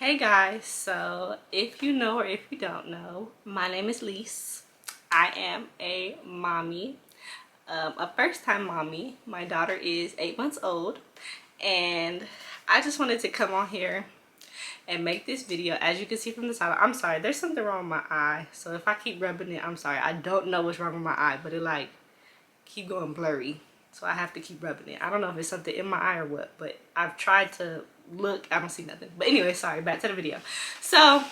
Hey guys, so if you know or if you don't know, my name is Lise. I am a mommy, a first-time mommy. My daughter is 8 months old, and I just wanted to come on here and make this video. As you can see from the title, I'm sorry, there's something wrong with my eye, so if I keep rubbing it, I'm sorry. I don't know what's wrong with my eye, but it like keep going blurry, so I have to keep rubbing it. I don't know if it's something in my eye or what, but I've tried to look. I don't see nothing. But anyway, sorry, back to the video. So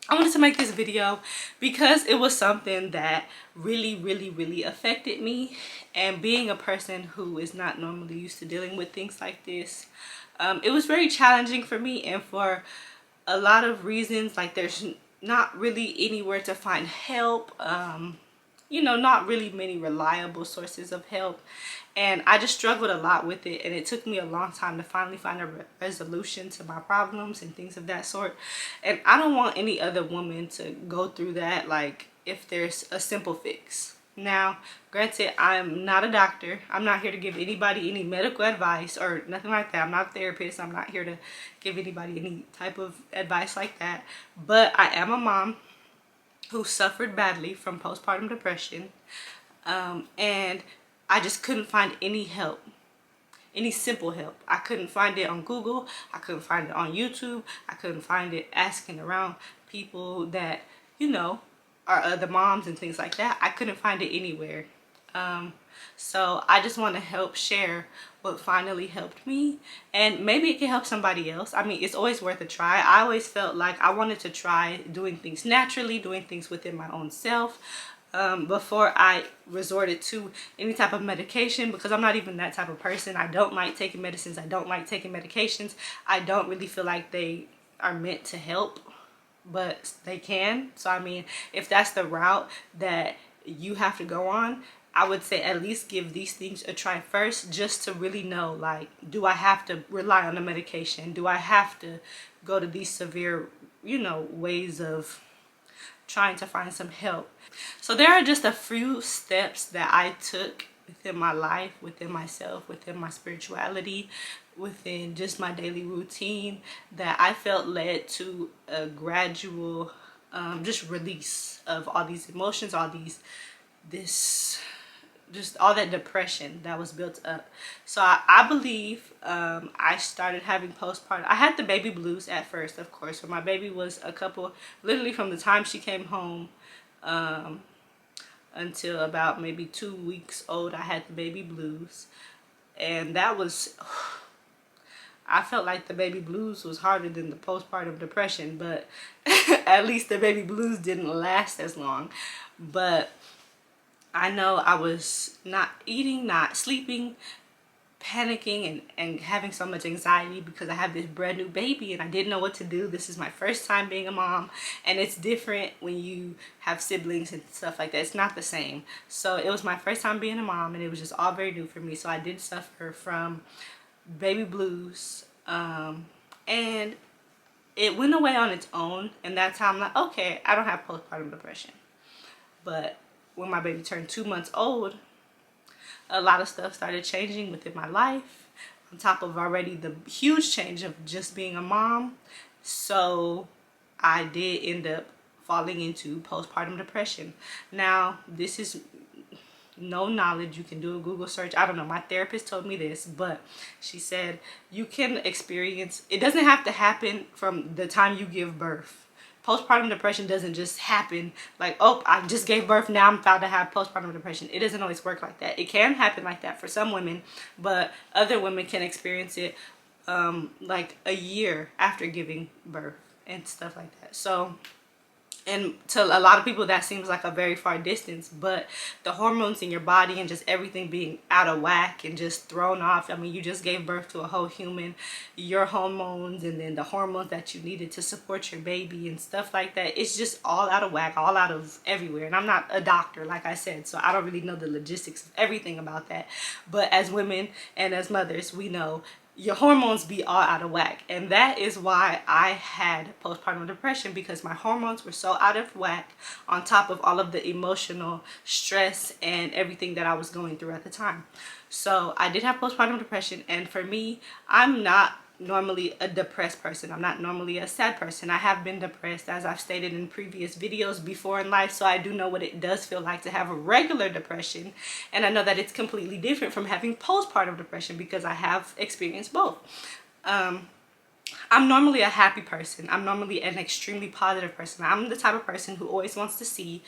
I wanted to make this video because it was something that really affected me, and being a person who is not normally used to dealing with things like this, it was very challenging for me, and for a lot of reasons. Like, there's not really anywhere to find help, you know, not really many reliable sources of help, and I just struggled a lot with it, and it took me a long time to finally find a resolution to my problems and things of that sort. And I don't want any other woman to go through that, like, if there's a simple fix. Now, granted, I'm not a doctor. I'm not here to give anybody any medical advice or nothing like that. I'm not a therapist. I'm not here to give anybody any type of advice like that. But I am a mom who suffered badly from postpartum depression, and I just couldn't find any help, any simple help. I couldn't find it on Google. I couldn't find it on YouTube. I couldn't find it asking around people that, you know, are other moms and things like that. I couldn't find it anywhere. So I just want to help share what finally helped me, and maybe it can help somebody else. I mean, it's always worth a try. I always felt like I wanted to try doing things naturally, doing things within my own self, before I resorted to any type of medication, because I'm not even that type of person. I don't like taking medicines. I don't like taking medications. I don't really feel like they are meant to help, but they can. So I mean, if that's the route that you have to go on, I would say at least give these things a try first, just to really know, like, do I have to rely on the medication? Do I have to go to these severe, you know, ways of trying to find some help? So there are just a few steps that I took within my life, within myself, within my spirituality, within just my daily routine, that I felt led to a gradual just release of all these emotions, all just all that depression that was built up. So I believe I started having postpartum. I had the baby blues at first, of course, when my baby was literally from the time she came home until about maybe 2 weeks old. I had the baby blues, and that was, I felt like the baby blues was harder than the postpartum depression, but at least the baby blues didn't last as long. But I know I was not eating, not sleeping, panicking, and having so much anxiety because I have this brand new baby and I didn't know what to do. This is my first time being a mom, and it's different when you have siblings and stuff like that. It's not the same. So it was my first time being a mom, and it was just all very new for me. So I did suffer from baby blues, and it went away on its own, and that's how I'm like, okay, I don't have postpartum depression. But when my baby turned 2 months old, a lot of stuff started changing within my life, on top of already the huge change of just being a mom. So I did end up falling into postpartum depression. Now, this is no knowledge. You can do a Google search. I don't know, my therapist told me this, but she said you can experience, it doesn't have to happen from the time you give birth. Postpartum depression doesn't just happen like, oh, I just gave birth, now I'm about to have postpartum depression. It doesn't always work like that. It can happen like that for some women, but other women can experience it like a year after giving birth and stuff like that. So, and to a lot of people that seems like a very far distance, but the hormones in your body and just everything being out of whack and just thrown off. I mean, you just gave birth to a whole human. Your hormones, and then the hormones that you needed to support your baby and stuff like that, it's just all out of whack, all out of everywhere. And I'm not a doctor, like I said, so I don't really know the logistics of everything about that. But as women and as mothers, we know your hormones be all out of whack, and that is why I had postpartum depression, because my hormones were so out of whack, on top of all of the emotional stress and everything that I was going through at the time. So I did have postpartum depression, and for me, I'm not normally a depressed person. I'm not normally a sad person. I have been depressed, as I've stated in previous videos before in life, so I do know what it does feel like to have a regular depression, and I know that it's completely different from having postpartum depression because I have experienced both. I'm normally a happy person. I'm normally an extremely positive person. I'm the type of person who always wants to see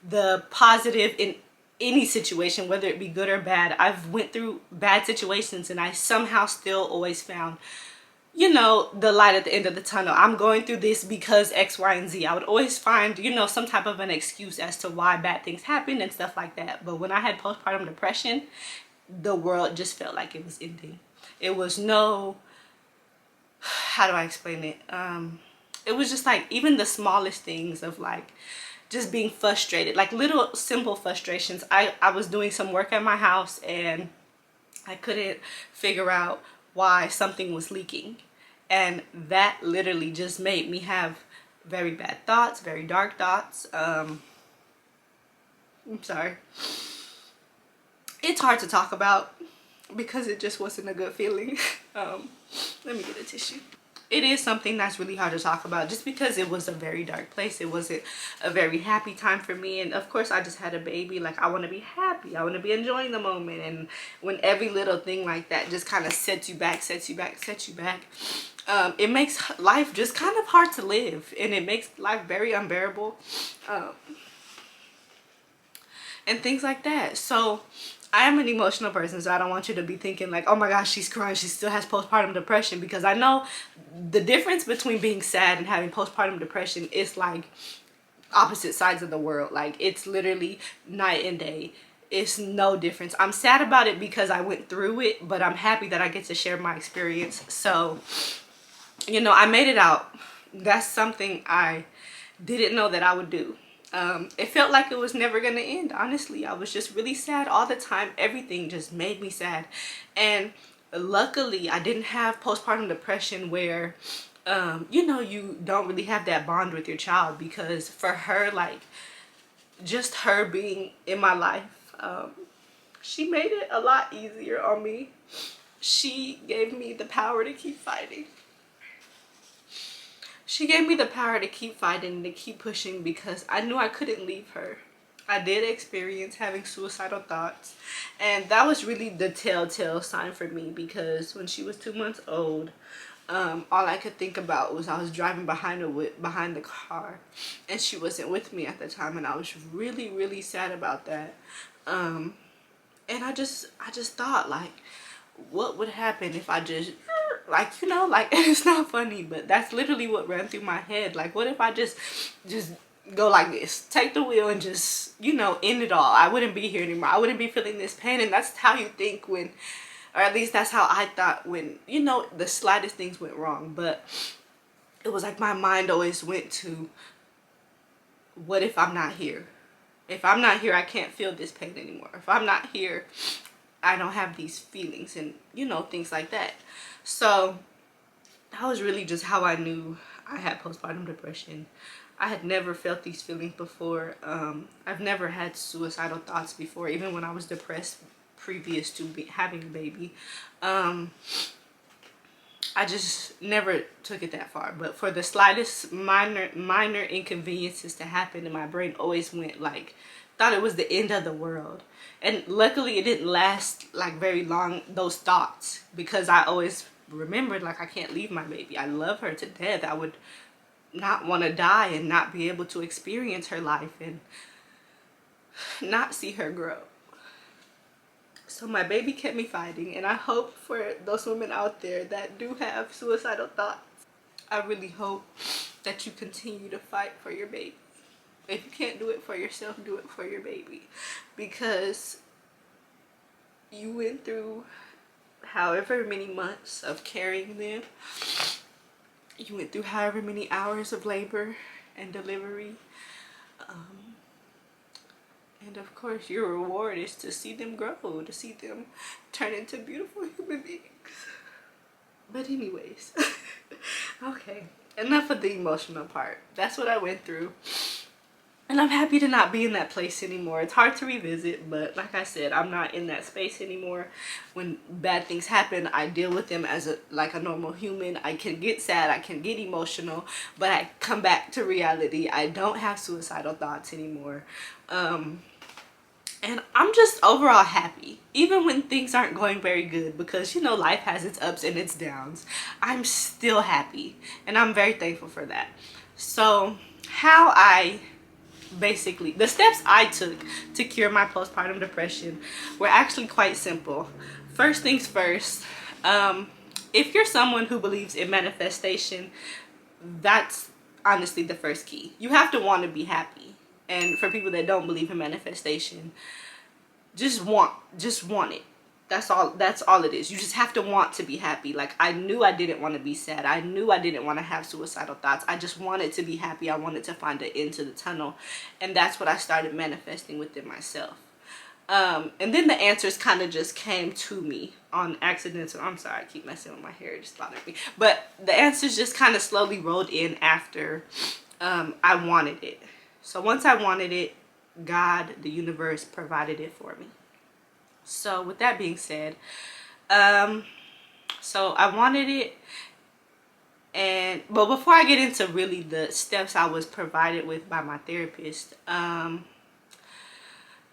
the positive in any situation, whether it be good or bad. I've went through bad situations and I somehow still always found, you know, the light at the end of the tunnel. I'm going through this because X, Y, and Z. I would always find, you know, some type of an excuse as to why bad things happen and stuff like that. But when I had postpartum depression, the world just felt like it was ending. It was no, how do I explain it? It was just like even the smallest things of like just being frustrated, like little simple frustrations. I was doing some work at my house and I couldn't figure out why something was leaking, and that literally just made me have very bad thoughts, very dark thoughts. I'm sorry, it's hard to talk about because it just wasn't a good feeling. Let me get a tissue. It is something that's really hard to talk about just because it was a very dark place. It wasn't a very happy time for me, and of course I just had a baby. Like, I want to be happy, I want to be enjoying the moment, and when every little thing like that just kind of sets you back, it makes life just kind of hard to live, and it makes life very unbearable, and things like that. So I am an emotional person, so I don't want you to be thinking like, oh my gosh, she's crying, she still has postpartum depression, because I know the difference between being sad and having postpartum depression is like opposite sides of the world. Like, it's literally night and day. It's no difference. I'm sad about it because I went through it, but I'm happy that I get to share my experience. So, you know, I made it out. That's something I didn't know that I would do. It felt like it was never gonna end, honestly. I was just really sad all the time. Everything just made me sad. And luckily I didn't have postpartum depression where you know, you don't really have that bond with your child, because for her, like, just her being in my life, she made it a lot easier on me. She gave me the power to keep fighting. She gave me the power to keep fighting and to keep pushing, because I knew I couldn't leave her. I did experience having suicidal thoughts, and that was really the telltale sign for me, because when she was 2 months old, all I could think about was I was driving behind the car, and she wasn't with me at the time, and I was really, really sad about that. And I just thought, like, what would happen if I just, like, you know, like, it's not funny, but that's literally what ran through my head. Like, what if I just go like this, take the wheel, and just, you know, end it all? I wouldn't be here anymore. I wouldn't be feeling this pain. And that's how you think when, or at least that's how I thought when, you know, the slightest things went wrong. But it was like my mind always went to, what if I'm not here? If I'm not here, I can't feel this pain anymore. If I'm not here, I don't have these feelings, and, you know, things like that. So that was really just how I knew I had postpartum depression. I had never felt these feelings before. I've never had suicidal thoughts before, even when I was depressed previous to having a baby. I just never took it that far. But for the slightest minor inconveniences to happen, and my brain always went like, thought it was the end of the world. And luckily it didn't last like very long, those thoughts, because I always remembered, like, I can't leave my baby. I love her to death. I would not want to die and not be able to experience her life and not see her grow. So my baby kept me fighting, and I hope for those women out there that do have suicidal thoughts, I really hope that you continue to fight for your baby. If you can't do it for yourself, do it for your baby, because you went through however many months of carrying them. You went through however many hours of labor and delivery. And of course, your reward is to see them grow, to see them turn into beautiful human beings. But anyways, okay, enough of the emotional part. That's what I went through. And I'm happy to not be in that place anymore. It's hard to revisit, but like I said, I'm not in that space anymore. When bad things happen, I deal with them as like a normal human. I can get sad, I can get emotional, but I come back to reality. I don't have suicidal thoughts anymore. And I'm just overall happy, even when things aren't going very good, because you know life has its ups and its downs. I'm still happy, and I'm very thankful for that. So how I basically, the steps I took to cure my postpartum depression were actually quite simple. First things first, if you're someone who believes in manifestation, that's honestly the first key. You have to want to be happy. And for people that don't believe in manifestation, just want it. That's all it is. You just have to want to be happy. Like, I knew I didn't want to be sad. I knew I didn't want to have suicidal thoughts. I just wanted to be happy. I wanted to find an end to the tunnel, and that's what I started manifesting within myself. And then the answers kind of just came to me on accident. I'm sorry, I keep messing with my hair, it just bothered me. But the answers just kind of slowly rolled in after I wanted it. So once I wanted it, God, the universe, provided it for me. So with that being said, so I wanted it, but before I get into really the steps I was provided with by my therapist,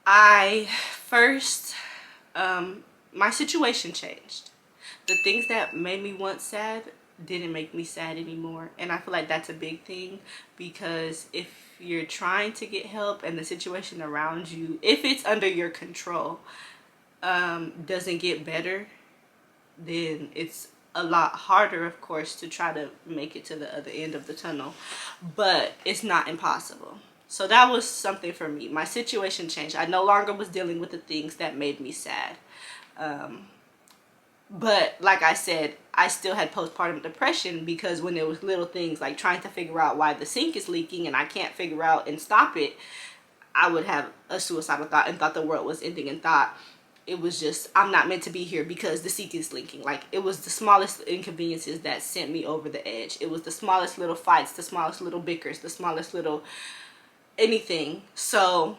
I first, my situation changed. The things that made me once sad didn't make me sad anymore. And I feel like that's a big thing, because if you're trying to get help and the situation around you, if it's under your control, doesn't get better, then it's a lot harder, of course, to try to make it to the other end of the tunnel. But it's not impossible. So that was something for me. My situation changed. I no longer was dealing with the things that made me sad. But like I said, I still had postpartum depression, because when there was little things like trying to figure out why the sink is leaking and I can't figure out and stop it, I would have a suicidal thought and thought the world was ending, and thought it was just, I'm not meant to be here because the sink is leaking. Like, it was the smallest inconveniences that sent me over the edge. It was the smallest little fights, the smallest little bickers, the smallest little anything. So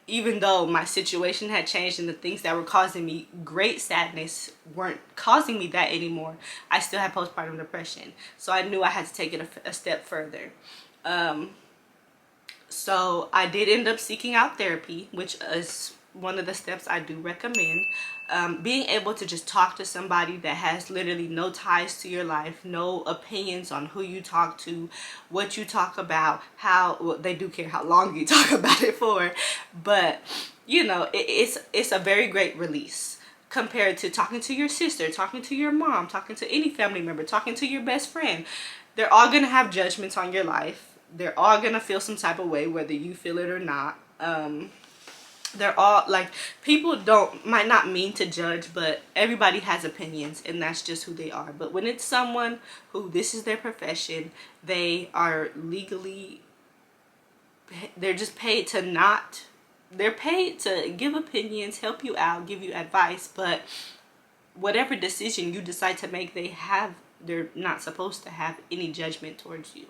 even though my situation had changed and the things that were causing me great sadness weren't causing me that anymore, I still had postpartum depression. So I knew I had to take it a step further. So I did end up seeking out therapy, which is one of the steps I do recommend. Being able to just talk to somebody that has literally no ties to your life, no opinions on who you talk to, what you talk about, well, they do care how long you talk about it for, but you know, it's a very great release compared to talking to your sister, talking to your mom, talking to any family member, talking to your best friend. They're all gonna have judgments on your life. They're all gonna feel some type of way, whether you feel it or not. They're all like, people might not mean to judge, but everybody has opinions, and that's just who they are. But when it's someone who this is their profession, they are legally, they're just paid to not, they're paid to give opinions, help you out, give you advice, but whatever decision you decide to make, they're not supposed to have any judgment towards you.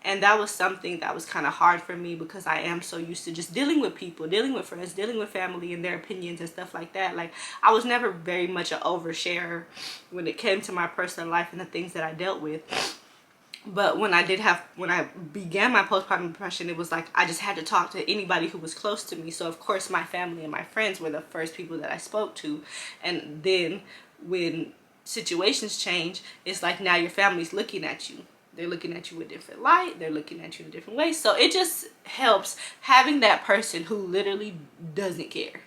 And that was something that was kind of hard for me, because I am so used to just dealing with people, dealing with friends, dealing with family and their opinions and stuff like that. Like, I was never very much an oversharer when it came to my personal life and the things that I dealt with. But when I began my postpartum depression, it was like I just had to talk to anybody who was close to me. So of course my family and my friends were the first people that I spoke to. And then when situations change, it's like now your family's looking at you. They're looking at you with a different light. They're looking at you in a different way. So it just helps having that person who literally doesn't care.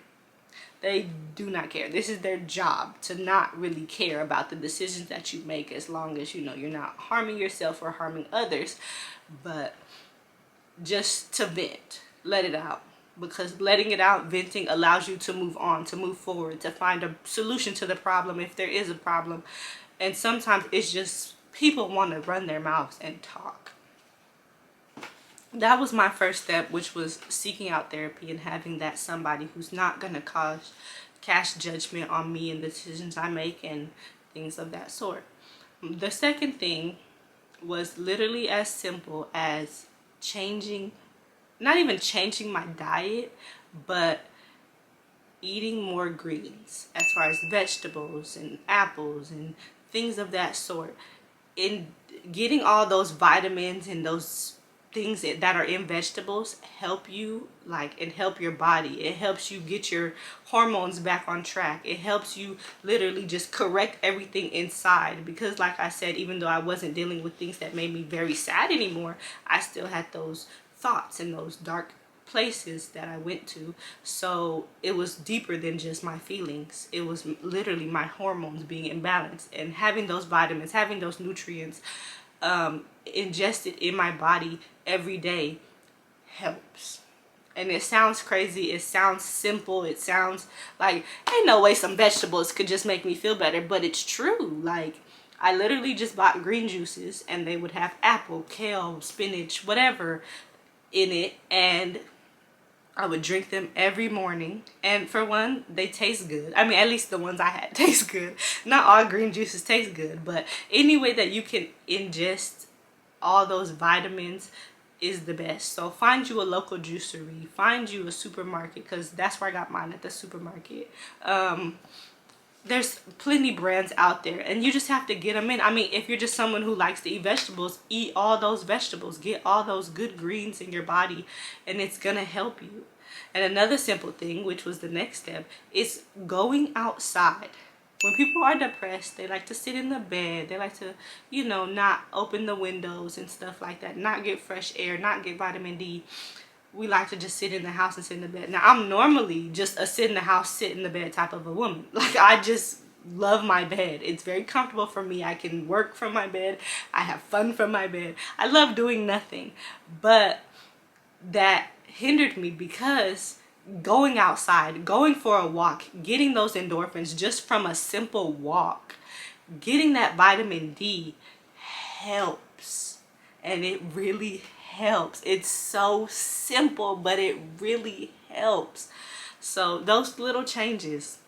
They do not care. This is their job, to not really care about the decisions that you make, as long as you know you're not harming yourself or harming others, but just to vent, let it out. Because letting it out, venting, allows you to move on, to move forward, to find a solution to the problem if there is a problem. And sometimes it's just people want to run their mouths and talk. That was my first step, which was seeking out therapy and having that somebody who's not going to cast judgment on me and the decisions I make and things of that sort. The second thing was literally as simple as changing not even changing my diet, but eating more greens as far as vegetables and apples and things of that sort. In getting all those vitamins and those things that are in vegetables help you, like, and help your body. It helps you get your hormones back on track. It helps you literally just correct everything inside, because like I said, even though I wasn't dealing with things that made me very sad anymore, I still had those thoughts and those dark places that I went to. So it was deeper than just my feelings. It was literally my hormones being imbalanced, and having those vitamins, having those nutrients ingested in my body every day helps. And it sounds crazy, it sounds simple, it sounds like ain't no way some vegetables could just make me feel better, but it's true. Like, I literally just bought green juices and they would have apple, kale, spinach, whatever in it, and I would drink them every morning. And for one, they taste good. I mean, at least the ones I had taste good. Not all green juices taste good, but any way that you can ingest all those vitamins is the best. So find you a local juicery, find you a supermarket, because that's where I got mine, at the supermarket. There's plenty brands out there, and you just have to get them in. I mean, if you're just someone who likes to eat vegetables, eat all those vegetables, get all those good greens in your body, and it's gonna help you. And another simple thing, which was the next step, is going outside. When people are depressed, they like to sit in the bed, they like to, you know, not open the windows and stuff like that, not get fresh air, not get vitamin D. We like to just sit in the house and sit in the bed. Now, I'm normally just a sit in the house, sit in the bed type of a woman. Like, I just love my bed. It's very comfortable for me. I can work from my bed. I have fun from my bed. I love doing nothing. But that hindered me, because going outside, going for a walk, getting those endorphins just from a simple walk, getting that vitamin D helps. And it really helps. It's so simple, but it really helps. So those little changes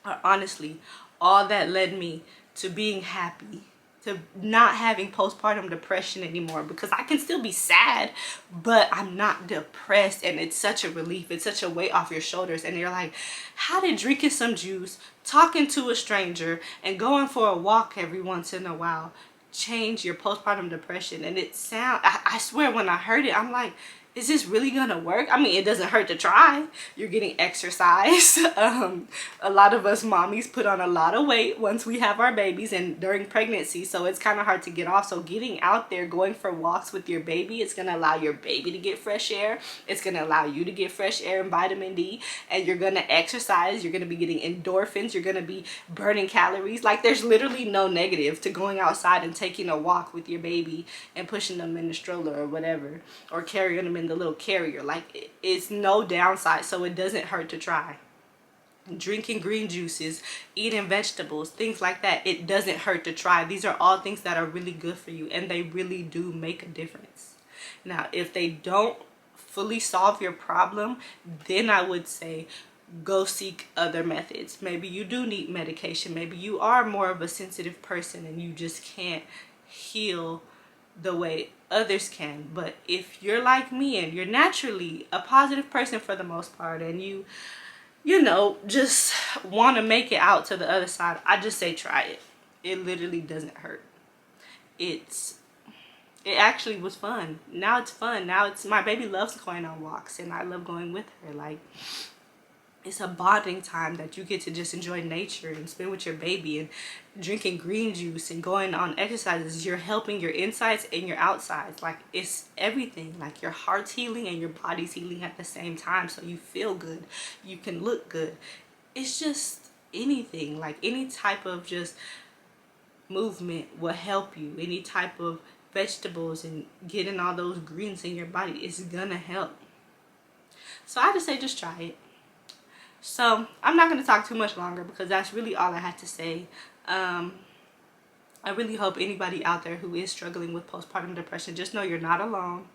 are honestly all that led me to being happy, to not having postpartum depression anymore, because I can still be sad, but I'm not depressed, and it's such a relief. It's such a weight off your shoulders. And you're like, how did drinking some juice, talking to a stranger, and going for a walk every once in a while change your postpartum depression? And it I swear, when I heard it, I'm like, is this really gonna work? I mean, it doesn't hurt to try. You're getting exercise. A lot of us mommies put on a lot of weight once we have our babies and during pregnancy, so it's kind of hard to get off. So getting out there, going for walks with your baby, it's gonna allow your baby to get fresh air. It's gonna allow you to get fresh air and vitamin D, and you're gonna exercise. You're gonna be getting endorphins. You're gonna be burning calories. Like, there's literally no negative to going outside and taking a walk with your baby and pushing them in the stroller or whatever, or carrying them in the little carrier. Like, it's no downside, so it doesn't hurt to try. Drinking green juices, eating vegetables, things like that, it doesn't hurt to try. These are all things that are really good for you, and they really do make a difference. Now, if they don't fully solve your problem, then I would say go seek other methods. Maybe you do need medication. Maybe you are more of a sensitive person and you just can't heal the way others can. But if you're like me and you're naturally a positive person for the most part, and you know, just want to make it out to the other side, I just say try it. It literally doesn't hurt. It actually was fun. Now it's fun. Now it's, my baby loves going on walks, and I love going with her. Like, it's a bonding time that you get to just enjoy nature and spend with your baby, and drinking green juice and going on exercises. You're helping your insides and your outsides. Like, it's everything. Like, your heart's healing and your body's healing at the same time, so you feel good, you can look good. It's just anything, like any type of just movement will help you. Any type of vegetables and getting all those greens in your body is gonna help. So I just say just try it. So I'm not going to talk too much longer, because that's really all I had to say. I really hope anybody out there who is struggling with postpartum depression, just know you're not alone.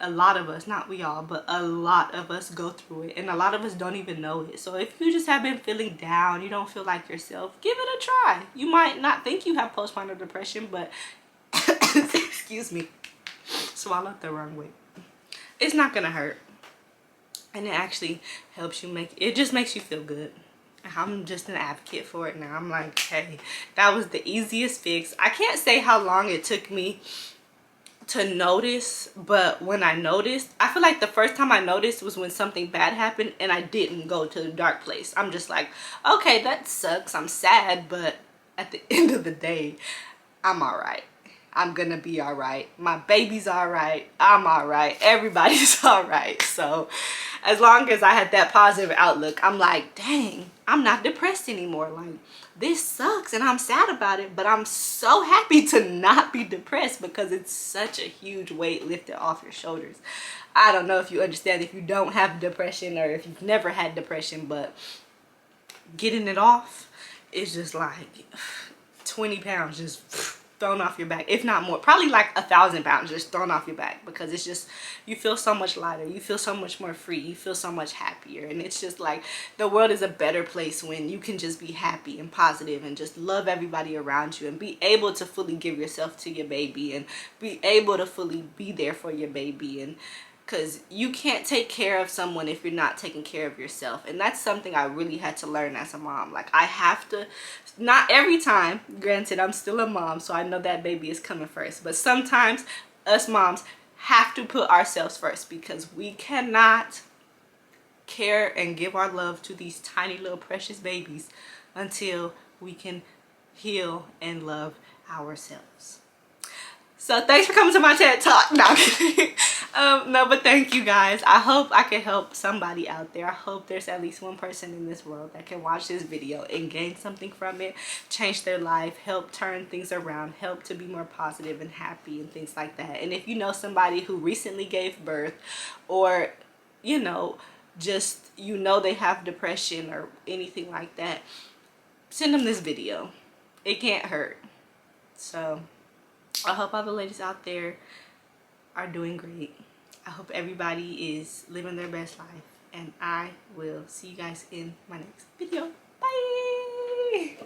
A lot of us, not we all, but a lot of us go through it, and a lot of us don't even know it. So if you just have been feeling down, you don't feel like yourself, give it a try. You might not think you have postpartum depression, but excuse me, swallowed the wrong way. it's not gonna hurt, and it actually helps you it just makes you feel good. I'm just an advocate for it now. I'm like, hey, that was the easiest fix. I can't say how long it took me to notice, but when I noticed, I feel like the first time I noticed was when something bad happened and I didn't go to the dark place. I'm just like, okay, that sucks, I'm sad, but at the end of the day, I'm all right. I'm gonna be all right. My baby's all right. I'm all right. Everybody's all right. So as long as I had that positive outlook, I'm like, dang, I'm not depressed anymore. Like, this sucks and I'm sad about it, but I'm so happy to not be depressed because it's such a huge weight lifted off your shoulders. I don't know if you understand if you don't have depression or if you've never had depression, but getting it off is just like 20 pounds just thrown off your back, if not more, probably like 1,000 pounds just thrown off your back, because it's just, you feel so much lighter, you feel so much more free, you feel so much happier. And it's just like, the world is a better place when you can just be happy and positive and just love everybody around you and be able to fully give yourself to your baby and be able to fully be there for your baby. And because you can't take care of someone if you're not taking care of yourself. And that's something I really had to learn as a mom. Like, I have to, not every time, granted, I'm still a mom, so I know that baby is coming first, but sometimes us moms have to put ourselves first, because we cannot care and give our love to these tiny little precious babies until we can heal and love ourselves. So thanks for coming to my TED Talk. No, I'm kidding. No, but thank you guys. I hope I can help somebody out there. I hope there's at least one person in this world that can watch this video and gain something from it, change their life, help turn things around, help to be more positive and happy and things like that. And if you know somebody who recently gave birth, or you know, just they have depression or anything like that, send them this video. It can't hurt. So I hope all the ladies out there are doing great. I hope everybody is living their best life. And I will see you guys in my next video. Bye!